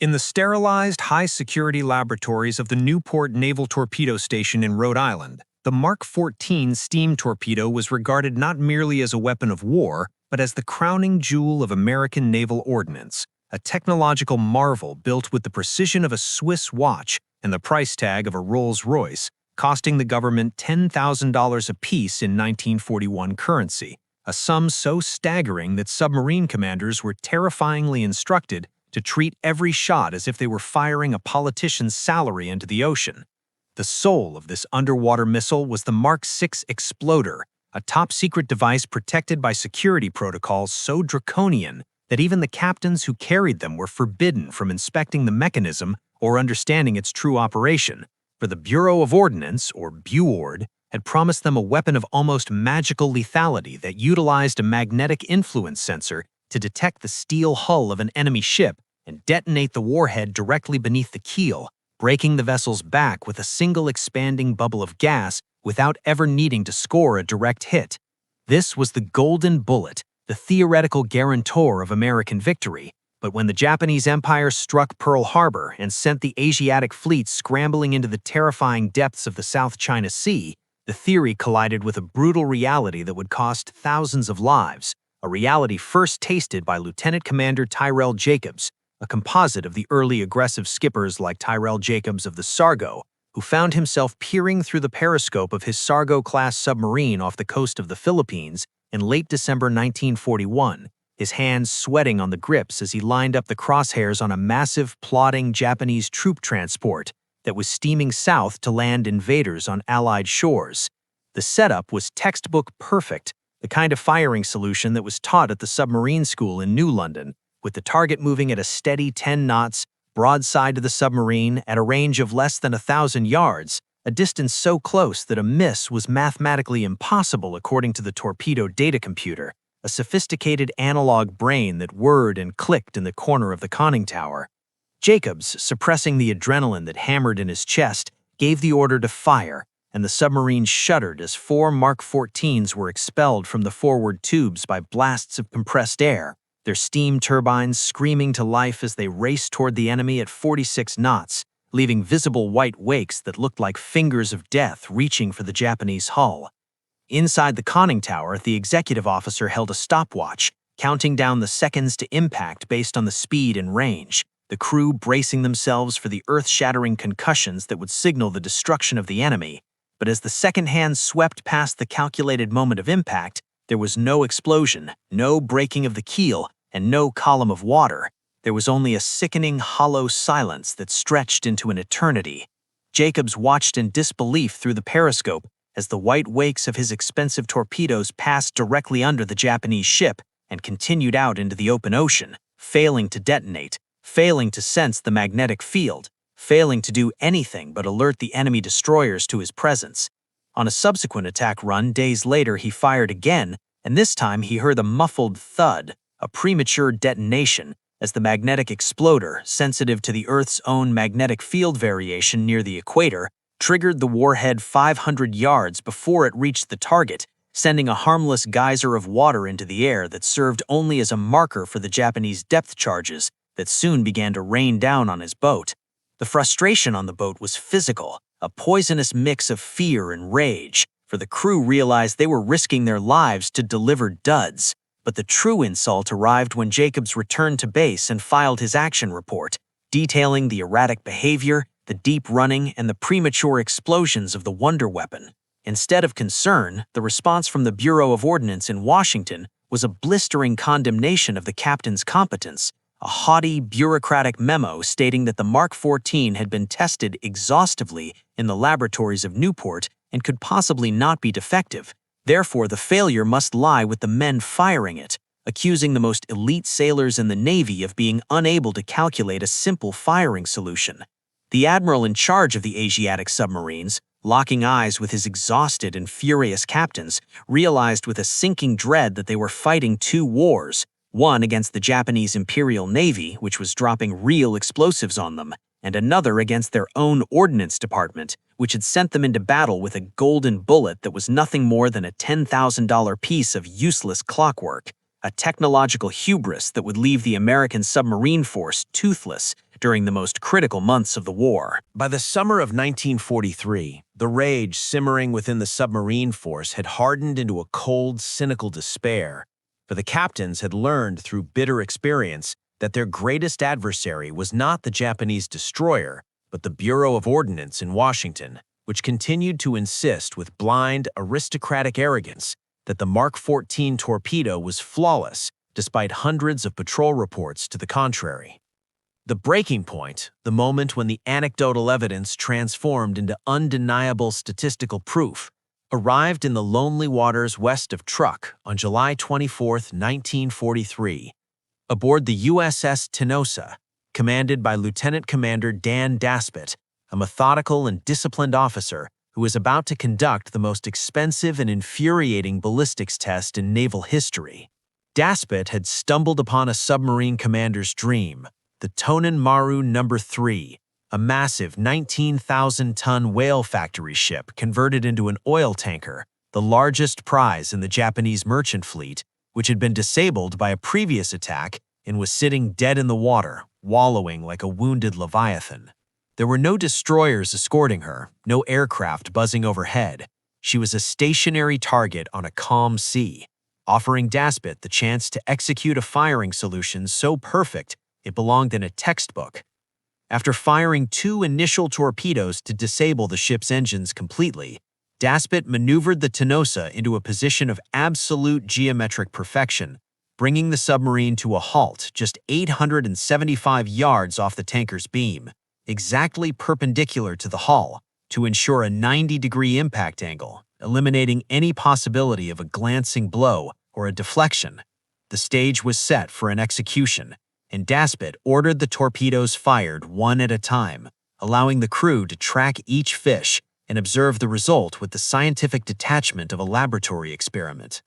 In the sterilized, high-security laboratories of the Newport Naval Torpedo Station in Rhode Island, the Mark 14 steam torpedo was regarded not merely as a weapon of war, but as the crowning jewel of American naval ordnance, a technological marvel built with the precision of a Swiss watch and the price tag of a Rolls-Royce, costing the government $10,000 apiece in 1941 currency, a sum so staggering that submarine commanders were terrifyingly instructed to treat every shot as if they were firing a politician's salary into the ocean. The soul of this underwater missile was the Mark 6 exploder, a top-secret device protected by security protocols so draconian that even the captains who carried them were forbidden from inspecting the mechanism or understanding its true operation, for the Bureau of Ordnance, or BUORD, had promised them a weapon of almost magical lethality that utilized a magnetic influence sensor to detect the steel hull of an enemy ship and detonate the warhead directly beneath the keel, breaking the vessel's back with a single expanding bubble of gas without ever needing to score a direct hit. This was the golden bullet, the theoretical guarantor of American victory. But when the Japanese Empire struck Pearl Harbor and sent the Asiatic fleet scrambling into the terrifying depths of the South China Sea, the theory collided with a brutal reality that would cost thousands of lives, a reality first tasted by Lieutenant Commander Tyrell Jacobs, a composite of the early aggressive skippers like Tyrell Jacobs of the Sargo, who found himself peering through the periscope of his Sargo-class submarine off the coast of the Philippines in late December 1941, his hands sweating on the grips as he lined up the crosshairs on a massive, plodding Japanese troop transport that was steaming south to land invaders on Allied shores. The setup was textbook perfect, the kind of firing solution that was taught at the submarine school in New London, with the target moving at a steady 10 knots, broadside to the submarine at a range of less than 1,000 yards, a distance so close that a miss was mathematically impossible according to the torpedo data computer, a sophisticated analog brain that whirred and clicked in the corner of the conning tower. Jacobs, suppressing the adrenaline that hammered in his chest, gave the order to fire, and the submarine shuddered as 4 Mark 14s were expelled from the forward tubes by blasts of compressed air, their steam turbines screaming to life as they raced toward the enemy at 46 knots, leaving visible white wakes that looked like fingers of death reaching for the Japanese hull. Inside the conning tower, the executive officer held a stopwatch, counting down the seconds to impact based on the speed and range, the crew bracing themselves for the earth-shattering concussions that would signal the destruction of the enemy. But as the second hand swept past the calculated moment of impact, there was no explosion, no breaking of the keel, and no column of water. There was only a sickening, hollow silence that stretched into an eternity. Jacobs watched in disbelief through the periscope as the white wakes of his expensive torpedoes passed directly under the Japanese ship and continued out into the open ocean, failing to detonate, failing to sense the magnetic field, failing to do anything but alert the enemy destroyers to his presence. On a subsequent attack run days later, he fired again, and this time he heard a muffled thud, a premature detonation, as the magnetic exploder, sensitive to the Earth's own magnetic field variation near the equator, triggered the warhead 500 yards before it reached the target, sending a harmless geyser of water into the air that served only as a marker for the Japanese depth charges that soon began to rain down on his boat. The frustration on the boat was physical, a poisonous mix of fear and rage, for the crew realized they were risking their lives to deliver duds. But the true insult arrived when Jacobs returned to base and filed his action report, detailing the erratic behavior, the deep running, and the premature explosions of the wonder weapon. Instead of concern, the response from the Bureau of Ordnance in Washington was a blistering condemnation of the captain's competence, a haughty, bureaucratic memo stating that the Mark 14 had been tested exhaustively in the laboratories of Newport and could possibly not be defective. Therefore, the failure must lie with the men firing it, accusing the most elite sailors in the Navy of being unable to calculate a simple firing solution. The admiral in charge of the Asiatic submarines, locking eyes with his exhausted and furious captains, realized with a sinking dread that they were fighting 2 wars, one against the Japanese Imperial Navy, which was dropping real explosives on them, and another against their own ordnance department, which had sent them into battle with a golden bullet that was nothing more than a $10,000 piece of useless clockwork, a technological hubris that would leave the American submarine force toothless, during the most critical months of the war. By the summer of 1943, the rage simmering within the submarine force had hardened into a cold, cynical despair, for the captains had learned through bitter experience that their greatest adversary was not the Japanese destroyer, but the Bureau of Ordnance in Washington, which continued to insist with blind, aristocratic arrogance that the Mark 14 torpedo was flawless, despite hundreds of patrol reports to the contrary. The breaking point, the moment when the anecdotal evidence transformed into undeniable statistical proof, arrived in the lonely waters west of Truk on July 24, 1943, aboard the USS Tinosa, commanded by Lieutenant Commander Dan Daspit, a methodical and disciplined officer who was about to conduct the most expensive and infuriating ballistics test in naval history. Daspit had stumbled upon a submarine commander's dream, the Tonin Maru No. 3, a massive 19,000-ton whale factory ship converted into an oil tanker, the largest prize in the Japanese merchant fleet, which had been disabled by a previous attack and was sitting dead in the water, wallowing like a wounded leviathan. There were no destroyers escorting her, no aircraft buzzing overhead. She was a stationary target on a calm sea, offering Daspit the chance to execute a firing solution so perfect it belonged in a textbook. After firing 2 initial torpedoes to disable the ship's engines completely, Daspit maneuvered the Tinosa into a position of absolute geometric perfection, bringing the submarine to a halt just 875 yards off the tanker's beam, exactly perpendicular to the hull, to ensure a 90-degree impact angle, eliminating any possibility of a glancing blow or a deflection. The stage was set for an execution, and Daspit ordered the torpedoes fired one at a time, allowing the crew to track each fish and observe the result with the scientific detachment of a laboratory experiment.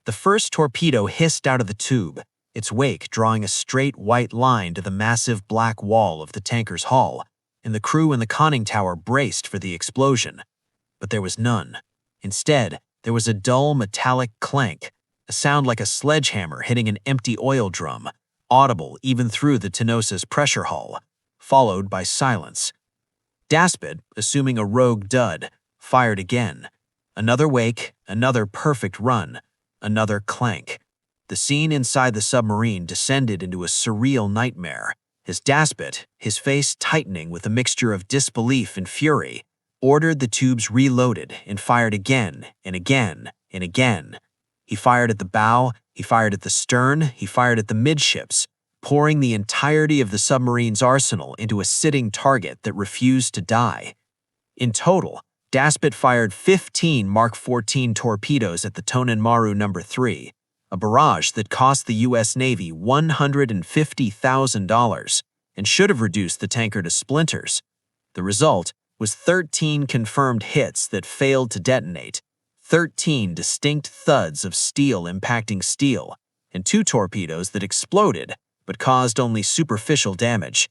The first torpedo hissed out of the tube, its wake drawing a straight white line to the massive black wall of the tanker's hull, and the crew in the conning tower braced for the explosion. But there was none. Instead, there was a dull metallic clank, a sound like a sledgehammer hitting an empty oil drum, audible even through the Tinosa's pressure hull, followed by silence. Daspit, assuming a rogue dud, fired again. Another wake, another perfect run, another clank. The scene inside the submarine descended into a surreal nightmare, as Daspit, his face tightening with a mixture of disbelief and fury, ordered the tubes reloaded and fired again and again and again. He fired at the bow, he fired at the stern, he fired at the midships, pouring the entirety of the submarine's arsenal into a sitting target that refused to die. In total, Daspit fired 15 Mark 14 torpedoes at the Tonin Maru No. 3, a barrage that cost the U.S. Navy $150,000 and should have reduced the tanker to splinters. The result was 13 confirmed hits that failed to detonate, 13 distinct thuds of steel impacting steel, and 2 torpedoes that exploded but caused only superficial damage.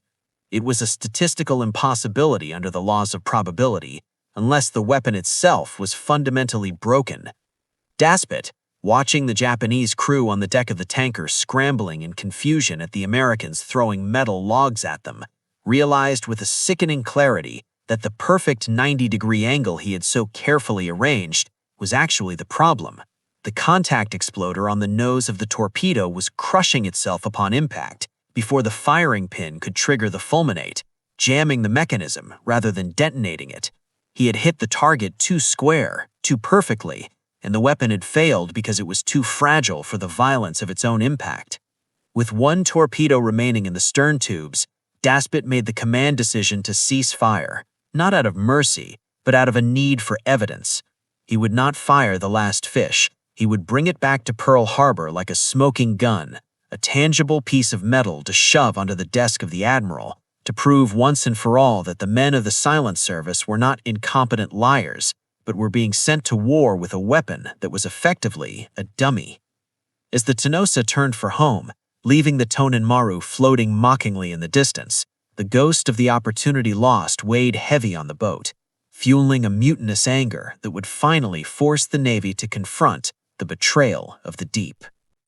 It was a statistical impossibility under the laws of probability, unless the weapon itself was fundamentally broken. Daspit, watching the Japanese crew on the deck of the tanker scrambling in confusion at the Americans throwing metal logs at them, realized with a sickening clarity that the perfect 90-degree angle he had so carefully arranged was actually the problem. The contact exploder on the nose of the torpedo was crushing itself upon impact before the firing pin could trigger the fulminate, jamming the mechanism rather than detonating it. He had hit the target too square, too perfectly, and the weapon had failed because it was too fragile for the violence of its own impact. With 1 torpedo remaining in the stern tubes, Daspit made the command decision to cease fire, not out of mercy, but out of a need for evidence. He would not fire the last fish. He would bring it back to Pearl Harbor like a smoking gun, a tangible piece of metal to shove onto the desk of the Admiral, to prove once and for all that the men of the Silent Service were not incompetent liars, but were being sent to war with a weapon that was effectively a dummy. As the Tinosa turned for home, leaving the Tonin Maru floating mockingly in the distance, the ghost of the opportunity lost weighed heavy on the boat, fueling a mutinous anger that would finally force the Navy to confront the betrayal of the deep.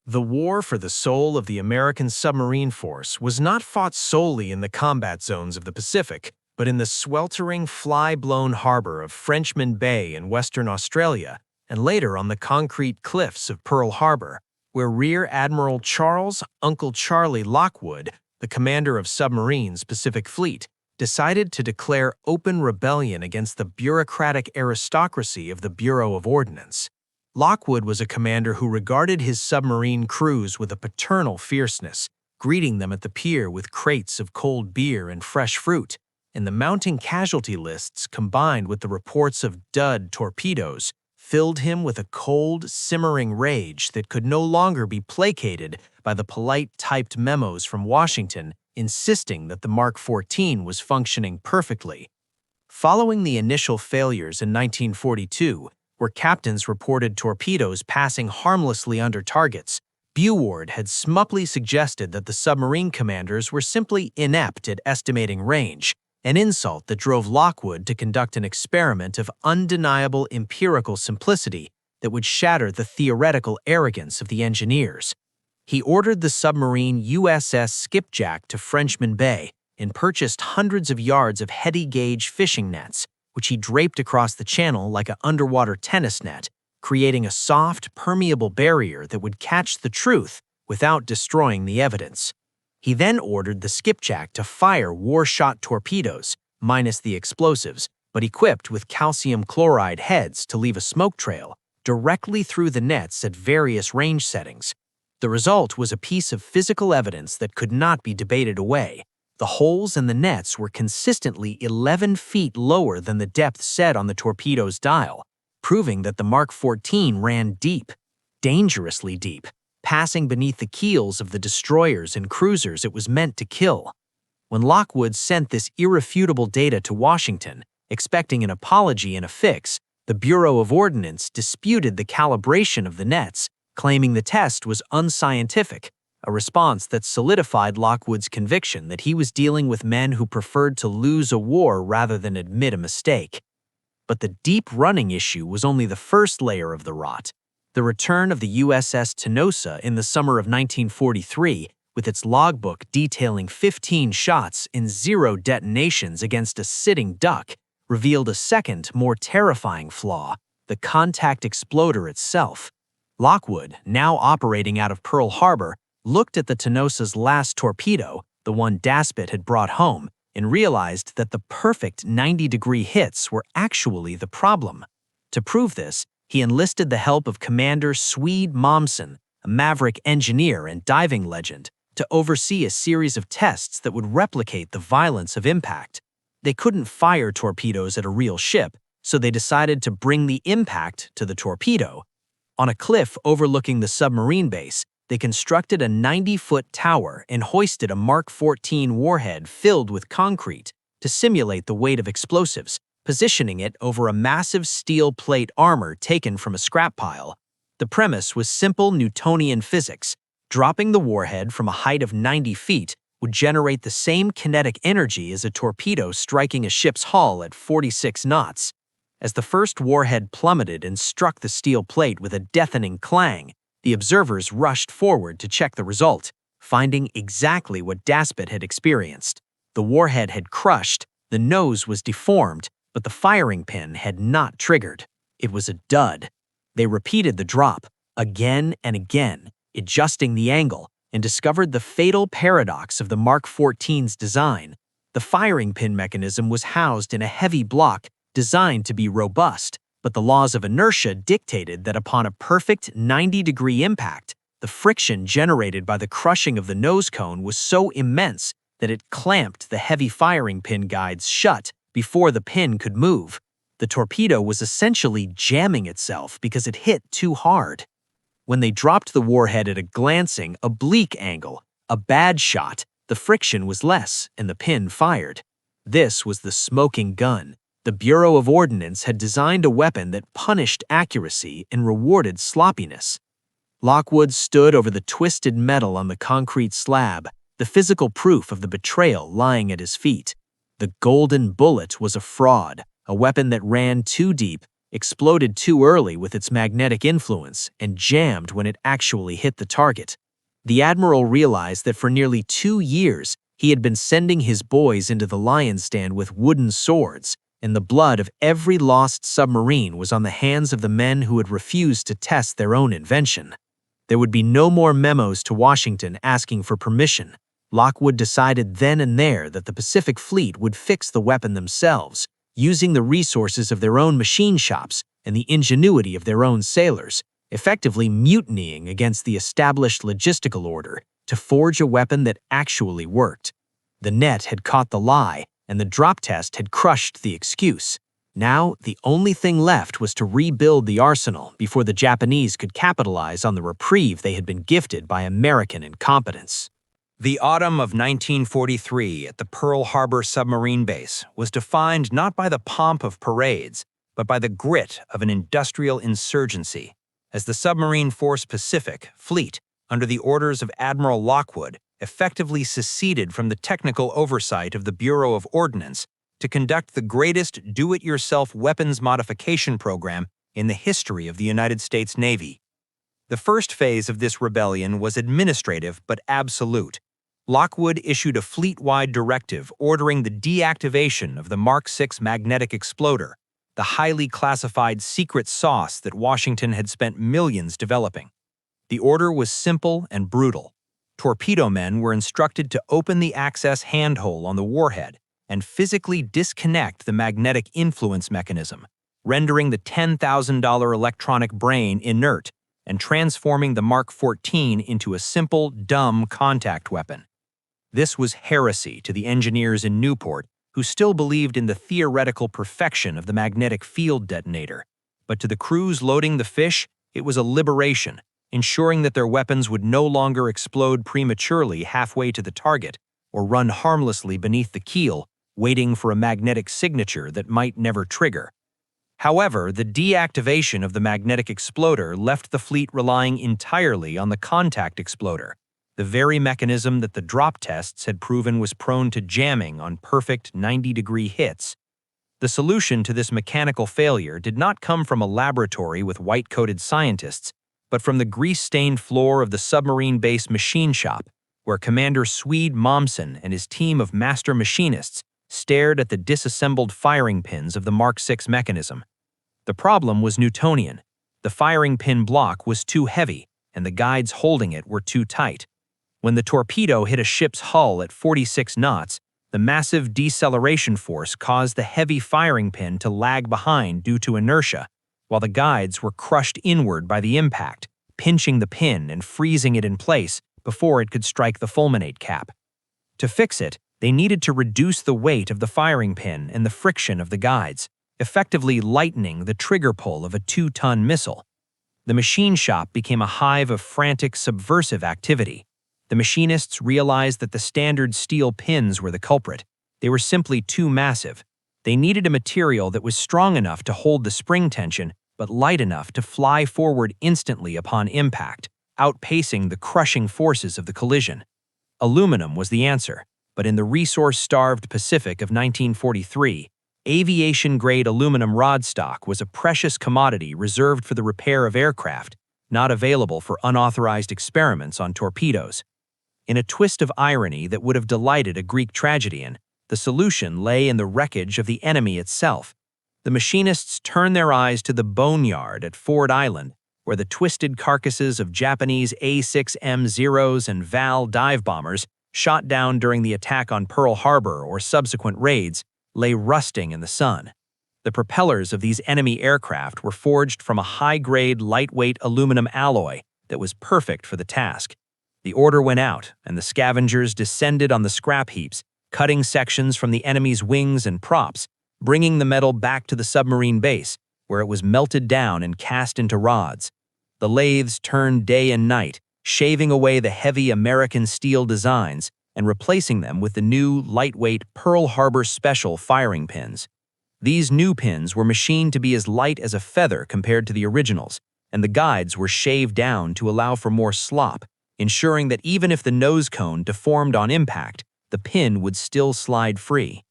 The war for the soul of the American submarine force was not fought solely in the combat zones of the Pacific, but in the sweltering, fly-blown harbor of Frenchman Bay in Western Australia, and later on the concrete cliffs of Pearl Harbor, where Rear Admiral Charles "Uncle Charlie" Lockwood, the commander of Submarine's Pacific Fleet, decided to declare open rebellion against the bureaucratic aristocracy of the Bureau of Ordnance. Lockwood was a commander who regarded his submarine crews with a paternal fierceness, greeting them at the pier with crates of cold beer and fresh fruit, and the mounting casualty lists combined with the reports of dud torpedoes filled him with a cold, simmering rage that could no longer be placated by the polite typed memos from Washington insisting that the Mark 14 was functioning perfectly. Following the initial failures in 1942, where captains reported torpedoes passing harmlessly under targets, Buward had smugly suggested that the submarine commanders were simply inept at estimating range, an insult that drove Lockwood to conduct an experiment of undeniable empirical simplicity that would shatter the theoretical arrogance of the engineers. He ordered the submarine USS Skipjack to Frenchman Bay and purchased hundreds of yards of heady-gauge fishing nets, which he draped across the channel like an underwater tennis net, creating a soft, permeable barrier that would catch the truth without destroying the evidence. He then ordered the Skipjack to fire war-shot torpedoes, minus the explosives, but equipped with calcium chloride heads to leave a smoke trail, directly through the nets at various range settings. The result was a piece of physical evidence that could not be debated away. The holes in the nets were consistently 11 feet lower than the depth set on the torpedo's dial, proving that the Mark 14 ran deep, dangerously deep, passing beneath the keels of the destroyers and cruisers it was meant to kill. When Lockwood sent this irrefutable data to Washington, expecting an apology and a fix, the Bureau of Ordnance disputed the calibration of the nets, claiming the test was unscientific, a response that solidified Lockwood's conviction that he was dealing with men who preferred to lose a war rather than admit a mistake. But the deep running issue was only the first layer of the rot. The return of the USS Tinosa in the summer of 1943, with its logbook detailing 15 shots and 0 detonations against a sitting duck, revealed a second, more terrifying flaw: the contact exploder itself. Lockwood, now operating out of Pearl Harbor, looked at the Tinosa's last torpedo, the one Daspit had brought home, and realized that the perfect 90-degree hits were actually the problem. To prove this, he enlisted the help of Commander Swede Mommsen, a maverick engineer and diving legend, to oversee a series of tests that would replicate the violence of impact. They couldn't fire torpedoes at a real ship, so they decided to bring the impact to the torpedo. On a cliff overlooking the submarine base, they constructed a 90-foot tower and hoisted a Mark 14 warhead filled with concrete to simulate the weight of explosives, positioning it over a massive steel plate armor taken from a scrap pile. The premise was simple Newtonian physics. Dropping the warhead from a height of 90 feet would generate the same kinetic energy as a torpedo striking a ship's hull at 46 knots. As the first warhead plummeted and struck the steel plate with a deafening clang, the observers rushed forward to check the result, finding exactly what Daspit had experienced. The warhead had crushed, the nose was deformed, but the firing pin had not triggered. It was a dud. They repeated the drop, again and again, adjusting the angle, and discovered the fatal paradox of the Mark 14's design. The firing pin mechanism was housed in a heavy block designed to be robust, but the laws of inertia dictated that upon a perfect 90-degree impact, the friction generated by the crushing of the nose cone was so immense that it clamped the heavy firing pin guides shut before the pin could move. The torpedo was essentially jamming itself because it hit too hard. When they dropped the warhead at a glancing, oblique angle, a bad shot, the friction was less and the pin fired. This was the smoking gun. The Bureau of Ordnance had designed a weapon that punished accuracy and rewarded sloppiness. Lockwood stood over the twisted metal on the concrete slab, the physical proof of the betrayal lying at his feet. The golden bullet was a fraud, a weapon that ran too deep, exploded too early with its magnetic influence, and jammed when it actually hit the target. The admiral realized that for nearly 2 years, he had been sending his boys into the lion's den with wooden swords, and the blood of every lost submarine was on the hands of the men who had refused to test their own invention. There would be no more memos to Washington asking for permission. Lockwood decided then and there that the Pacific Fleet would fix the weapon themselves, using the resources of their own machine shops and the ingenuity of their own sailors, effectively mutinying against the established logistical order to forge a weapon that actually worked. The net had caught the lie, and the drop test had crushed the excuse. Now, the only thing left was to rebuild the arsenal before the Japanese could capitalize on the reprieve they had been gifted by American incompetence. The autumn of 1943 at the Pearl Harbor submarine base was defined not by the pomp of parades, but by the grit of an industrial insurgency, as the Submarine Force Pacific Fleet, under the orders of Admiral Lockwood, effectively seceded from the technical oversight of the Bureau of Ordnance to conduct the greatest do-it-yourself weapons modification program in the history of the United States Navy. The first phase of this rebellion was administrative but absolute. Lockwood issued a fleet-wide directive ordering the deactivation of the Mark VI magnetic exploder, the highly classified secret sauce that Washington had spent millions developing. The order was simple and brutal. Torpedo men were instructed to open the access handhole on the warhead and physically disconnect the magnetic influence mechanism, rendering the $10,000 electronic brain inert and transforming the Mark XIV into a simple, dumb contact weapon. This was heresy to the engineers in Newport, who still believed in the theoretical perfection of the magnetic field detonator. But to the crews loading the fish, it was a liberation, ensuring that their weapons would no longer explode prematurely halfway to the target or run harmlessly beneath the keel, waiting for a magnetic signature that might never trigger. However, the deactivation of the magnetic exploder left the fleet relying entirely on the contact exploder, the very mechanism that the drop tests had proven was prone to jamming on perfect 90-degree hits. The solution to this mechanical failure did not come from a laboratory with white-coated scientists, but from the grease-stained floor of the submarine base machine shop, where Commander Swede Mommsen and his team of master machinists stared at the disassembled firing pins of the Mark VI mechanism. The problem was Newtonian. The firing pin block was too heavy, and the guides holding it were too tight. When the torpedo hit a ship's hull at 46 knots, the massive deceleration force caused the heavy firing pin to lag behind due to inertia, while the guides were crushed inward by the impact, pinching the pin and freezing it in place before it could strike the fulminate cap. To fix it, they needed to reduce the weight of the firing pin and the friction of the guides, effectively lightening the trigger pull of a 2-ton missile. The machine shop became a hive of frantic, subversive activity. The machinists realized that the standard steel pins were the culprit. They were simply too massive. They needed a material that was strong enough to hold the spring tension, but light enough to fly forward instantly upon impact, outpacing the crushing forces of the collision. Aluminum was the answer, but in the resource-starved Pacific of 1943, aviation-grade aluminum rod stock was a precious commodity reserved for the repair of aircraft, not available for unauthorized experiments on torpedoes. In a twist of irony that would have delighted a Greek tragedian, the solution lay in the wreckage of the enemy itself. The machinists turned their eyes to the boneyard at Ford Island, where the twisted carcasses of Japanese A6M0s and VAL dive bombers, shot down during the attack on Pearl Harbor or subsequent raids, lay rusting in the sun. The propellers of these enemy aircraft were forged from a high-grade, lightweight aluminum alloy that was perfect for the task. The order went out, and the scavengers descended on the scrap heaps, cutting sections from the enemy's wings and props, bringing the metal back to the submarine base, where it was melted down and cast into rods. The lathes turned day and night, shaving away the heavy American steel designs and replacing them with the new, lightweight Pearl Harbor Special firing pins. These new pins were machined to be as light as a feather compared to the originals, and the guides were shaved down to allow for more slop, ensuring that even if the nose cone deformed on impact, the pin would still slide free.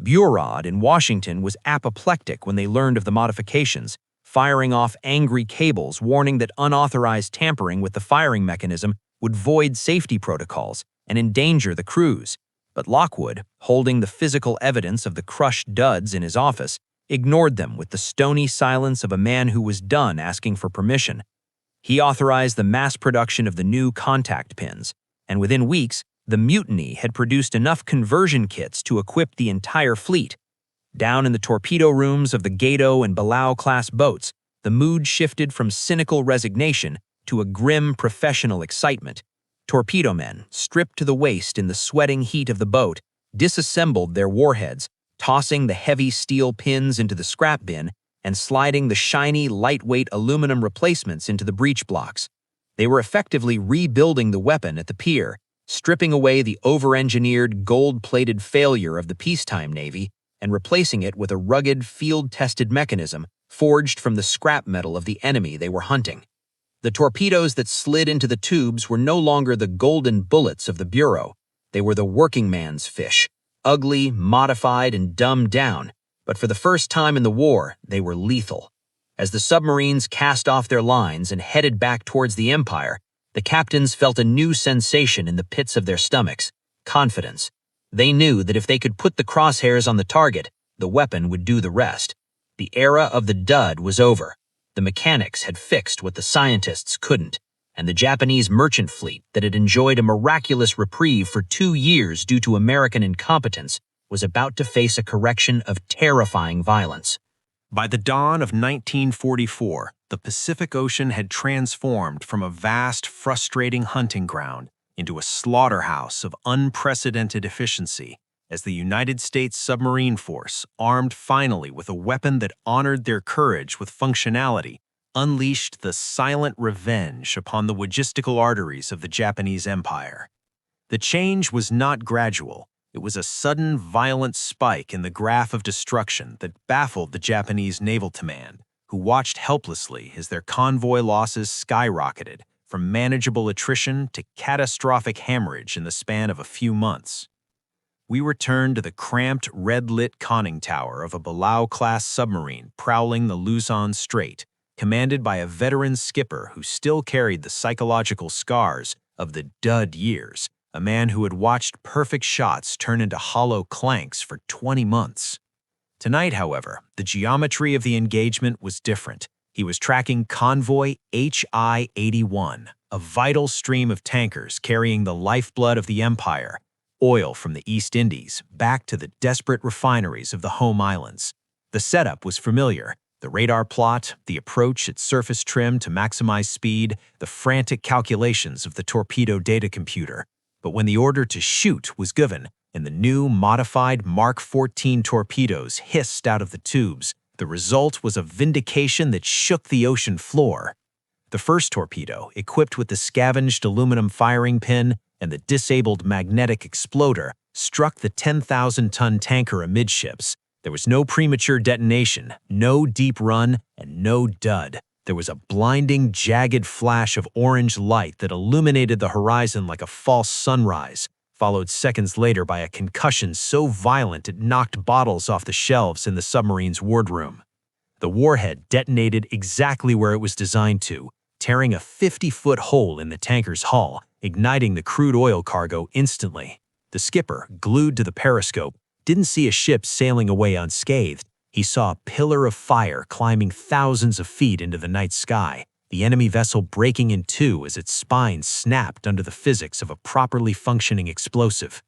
Bureaucrat in Washington was apoplectic when they learned of the modifications, firing off angry cables warning that unauthorized tampering with the firing mechanism would void safety protocols and endanger the crews. But Lockwood, holding the physical evidence of the crushed duds in his office, ignored them with the stony silence of a man who was done asking for permission. He authorized the mass production of the new contact pins, and within weeks, the mutiny had produced enough conversion kits to equip the entire fleet. Down in the torpedo rooms of the Gato and Belau-class boats, the mood shifted from cynical resignation to a grim professional excitement. Torpedo men, stripped to the waist in the sweating heat of the boat, disassembled their warheads, tossing the heavy steel pins into the scrap bin and sliding the shiny, lightweight aluminum replacements into the breech blocks. They were effectively rebuilding the weapon at the pier, stripping away the over-engineered, gold-plated failure of the peacetime Navy and replacing it with a rugged, field-tested mechanism forged from the scrap metal of the enemy they were hunting. The torpedoes that slid into the tubes were no longer the golden bullets of the Bureau. They were the working man's fish, ugly, modified, and dumbed down, but for the first time in the war, they were lethal. As the submarines cast off their lines and headed back towards the Empire, the captains felt a new sensation in the pits of their stomachs: confidence. They knew that if they could put the crosshairs on the target, the weapon would do the rest. The era of the dud was over. The mechanics had fixed what the scientists couldn't, and the Japanese merchant fleet that had enjoyed a miraculous reprieve for 2 years due to American incompetence was about to face a correction of terrifying violence. By the dawn of 1944, the Pacific Ocean had transformed from a vast, frustrating hunting ground into a slaughterhouse of unprecedented efficiency as the United States Submarine Force, armed finally with a weapon that honored their courage with functionality, unleashed the silent revenge upon the logistical arteries of the Japanese Empire. The change was not gradual. It was a sudden, violent spike in the graph of destruction that baffled the Japanese naval command, who watched helplessly as their convoy losses skyrocketed from manageable attrition to catastrophic hemorrhage in the span of a few months. We returned to the cramped, red-lit conning tower of a Belau-class submarine prowling the Luzon Strait, commanded by a veteran skipper who still carried the psychological scars of the dud years, a man who had watched perfect shots turn into hollow clanks for 20 months. Tonight, however, the geometry of the engagement was different. He was tracking convoy HI-81, a vital stream of tankers carrying the lifeblood of the Empire, oil from the East Indies, back to the desperate refineries of the home islands. The setup was familiar: the radar plot, the approach at surface trim to maximize speed, the frantic calculations of the torpedo data computer. But when the order to shoot was given, and the new, modified Mark 14 torpedoes hissed out of the tubes, the result was a vindication that shook the ocean floor. The first torpedo, equipped with the scavenged aluminum firing pin and the disabled magnetic exploder, struck the 10,000-ton tanker amidships. There was no premature detonation, no deep run, and no dud. There was a blinding, jagged flash of orange light that illuminated the horizon like a false sunrise, followed seconds later by a concussion so violent it knocked bottles off the shelves in the submarine's wardroom. The warhead detonated exactly where it was designed to, tearing a 50-foot hole in the tanker's hull, igniting the crude oil cargo instantly. The skipper, glued to the periscope, didn't see a ship sailing away unscathed. He saw a pillar of fire climbing thousands of feet into the night sky, the enemy vessel breaking in two as its spine snapped under the physics of a properly functioning explosive.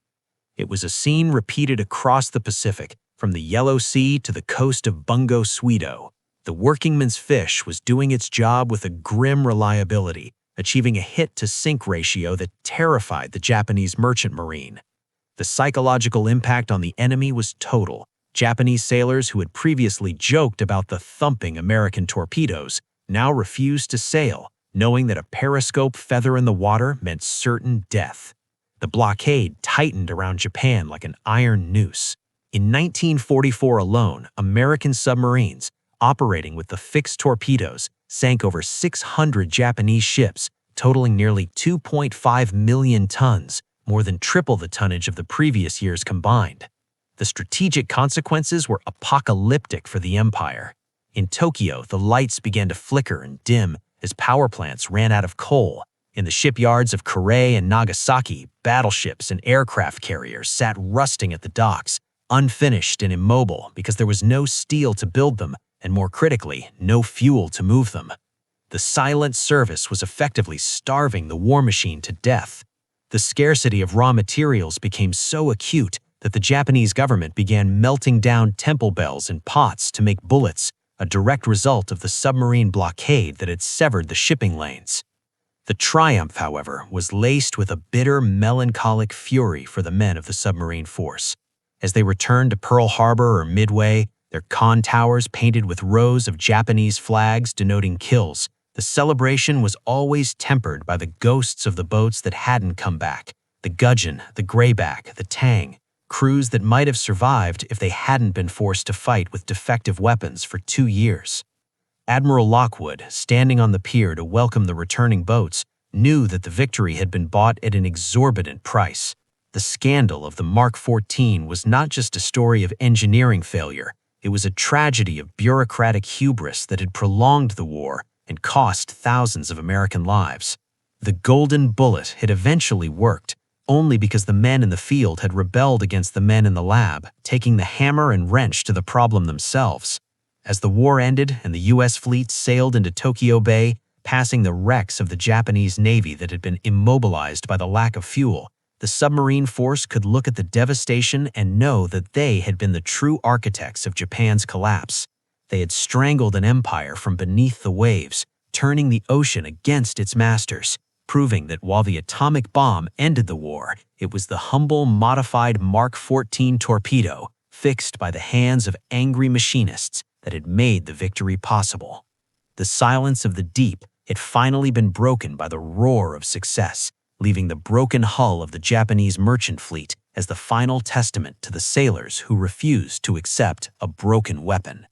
It was a scene repeated across the Pacific, from the Yellow Sea to the coast of Bungo, Sweeto. The workingman's fish was doing its job with a grim reliability, achieving a hit-to-sink ratio that terrified the Japanese merchant marine. The psychological impact on the enemy was total. Japanese sailors who had previously joked about the thumping American torpedoes now refused to sail, knowing that a periscope feather in the water meant certain death. The blockade tightened around Japan like an iron noose. In 1944 alone, American submarines, operating with the fixed torpedoes, sank over 600 Japanese ships, totaling nearly 2.5 million tons, more than triple the tonnage of the previous years combined. The strategic consequences were apocalyptic for the Empire. In Tokyo, the lights began to flicker and dim as power plants ran out of coal. In the shipyards of Kure and Nagasaki, battleships and aircraft carriers sat rusting at the docks, unfinished and immobile because there was no steel to build them and, more critically, no fuel to move them. The silent service was effectively starving the war machine to death. The scarcity of raw materials became so acute that the Japanese government began melting down temple bells in pots to make bullets, a direct result of the submarine blockade that had severed the shipping lanes. The triumph, however, was laced with a bitter, melancholic fury for the men of the submarine force. As they returned to Pearl Harbor or Midway, their con towers painted with rows of Japanese flags denoting kills, the celebration was always tempered by the ghosts of the boats that hadn't come back: the gudgeon, the grayback, the tang, crews that might have survived if they hadn't been forced to fight with defective weapons for 2 years. Admiral Lockwood, standing on the pier to welcome the returning boats, knew that the victory had been bought at an exorbitant price. The scandal of the Mark 14 was not just a story of engineering failure, it was a tragedy of bureaucratic hubris that had prolonged the war and cost thousands of American lives. The golden bullet had eventually worked, only because the men in the field had rebelled against the men in the lab, taking the hammer and wrench to the problem themselves. As the war ended and the U.S. fleet sailed into Tokyo Bay, passing the wrecks of the Japanese Navy that had been immobilized by the lack of fuel, the submarine force could look at the devastation and know that they had been the true architects of Japan's collapse. They had strangled an empire from beneath the waves, turning the ocean against its masters, proving that while the atomic bomb ended the war, it was the humble, modified Mark 14 torpedo, fixed by the hands of angry machinists, that had made the victory possible. The silence of the deep had finally been broken by the roar of success, leaving the broken hull of the Japanese merchant fleet as the final testament to the sailors who refused to accept a broken weapon.